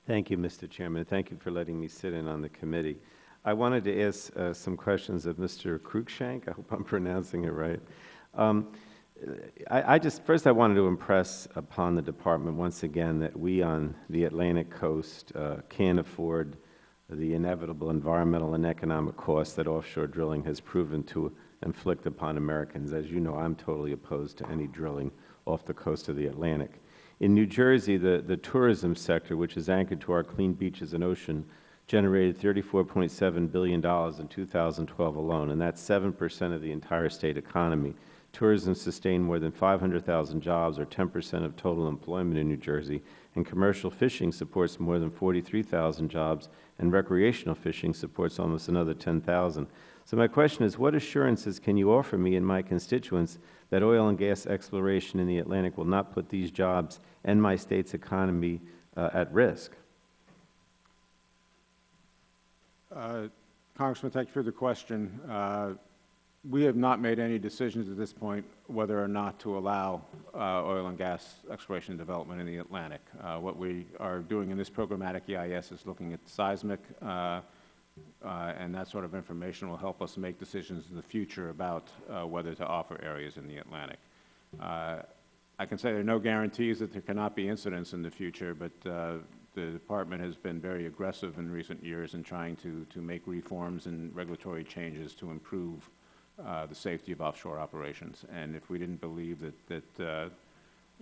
Thank you, Mr. Chairman. Thank you for letting me sit in on the committee. I wanted to ask some questions of Mr. Cruikshank. I hope I'm pronouncing it right. First I wanted to impress upon the department once again that we on the Atlantic coast can't afford the inevitable environmental and economic costs that offshore drilling has proven to inflict upon Americans. As you know, I'm totally opposed to any drilling off the coast of the Atlantic. In New Jersey, the tourism sector, which is anchored to our clean beaches and ocean, generated $34.7 billion in 2012 alone, and that's 7% of the entire state economy. Tourism sustained more than 500,000 jobs, or 10% of total employment in New Jersey, and commercial fishing supports more than 43,000 jobs, and recreational fishing supports almost another 10,000. So my question is, what assurances can you offer me and my constituents that oil and gas exploration in the Atlantic will not put these jobs and my state's economy at risk? Congressman, thank you for the question. We have not made any decisions at this point whether or not to allow oil and gas exploration and development in the Atlantic. What we are doing in this programmatic EIS is looking at seismic, and that sort of information will help us make decisions in the future about whether to offer areas in the Atlantic. I can say there are no guarantees that there cannot be incidents in the future, but the Department has been very aggressive in recent years in trying to make reforms and regulatory changes to improve the safety of offshore operations. And if we didn't believe that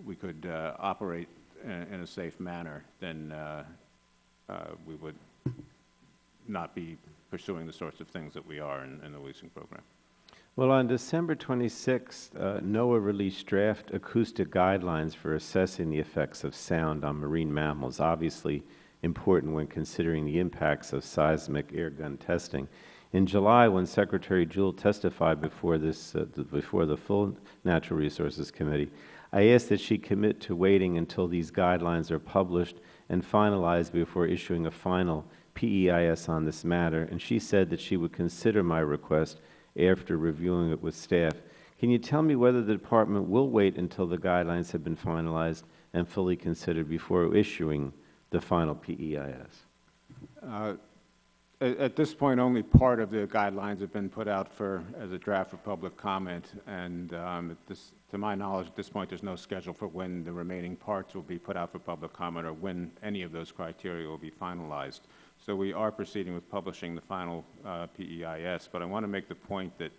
we could operate in a safe manner, then we would not be pursuing the sorts of things that we are in the leasing program. Well, on December 26th, NOAA released draft acoustic guidelines for assessing the effects of sound on marine mammals, obviously important when considering the impacts of seismic airgun testing. In July, when Secretary Jewell testified before the full Natural Resources Committee, I asked that she commit to waiting until these guidelines are published and finalized before issuing a final PEIS on this matter, and she said that she would consider my request after reviewing it with staff. Can you tell me whether the Department will wait until the guidelines have been finalized and fully considered before issuing the final PEIS? At this point, only part of the guidelines have been put out as a draft for public comment, and to my knowledge, at this point, there's no schedule for when the remaining parts will be put out for public comment or when any of those criteria will be finalized. So we are proceeding with publishing the final PEIS, but I want to make the point that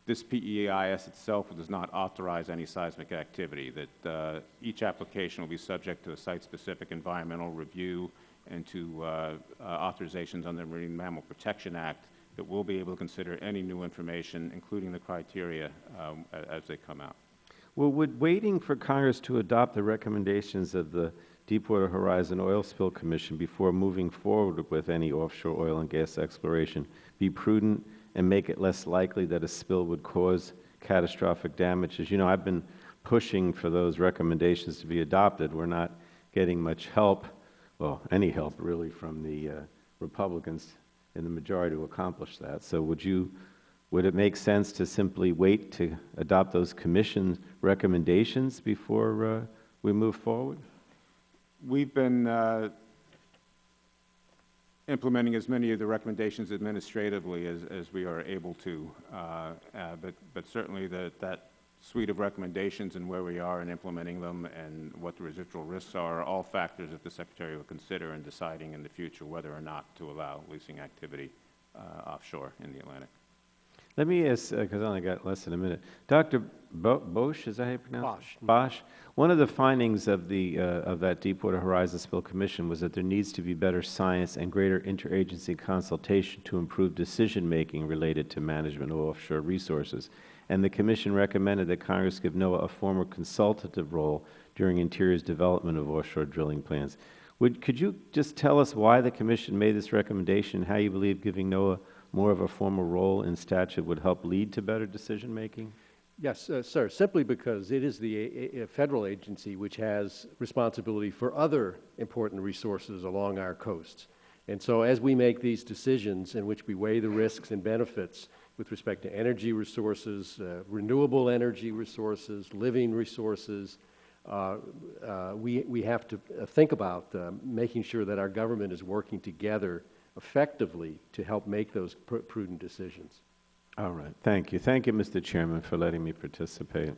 this PEIS itself does not authorize any seismic activity, that each application will be subject to a site-specific environmental review and to authorizations under the Marine Mammal Protection Act that will be able to consider any new information, including the criteria, as they come out. Well, would waiting for Congress to adopt the recommendations of the Deepwater Horizon Oil Spill Commission before moving forward with any offshore oil and gas exploration be prudent and make it less likely that a spill would cause catastrophic damage? As you know, I've been pushing for those recommendations to be adopted. We're not getting much help, well, any help really, from the Republicans in the majority to accomplish that. So would it make sense to simply wait to adopt those commission recommendations before we move forward? We've been implementing as many of the recommendations administratively as we are able to, but certainly that suite of recommendations and where we are in implementing them and what the residual risks are all factors that the Secretary will consider in deciding in the future whether or not to allow leasing activity offshore in the Atlantic. Let me ask, because I only got less than a minute. Dr. Bosch, is that how you pronounce it? Bosch. One of the findings of that Deepwater Horizon Spill Commission was that there needs to be better science and greater interagency consultation to improve decision-making related to management of offshore resources. And the Commission recommended that Congress give NOAA a former consultative role during Interior's development of offshore drilling plans. Could you just tell us why the Commission made this recommendation, how you believe giving NOAA more of a formal role in statute would help lead to better decision-making? Yes, sir, simply because it is the federal agency which has responsibility for other important resources along our coasts. And so as we make these decisions in which we weigh the risks and benefits with respect to energy resources, renewable energy resources, living resources, we have to think about making sure that our government is working together effectively to help make those prudent decisions. All right. Thank you. Thank you, Mr. Chairman, for letting me participate.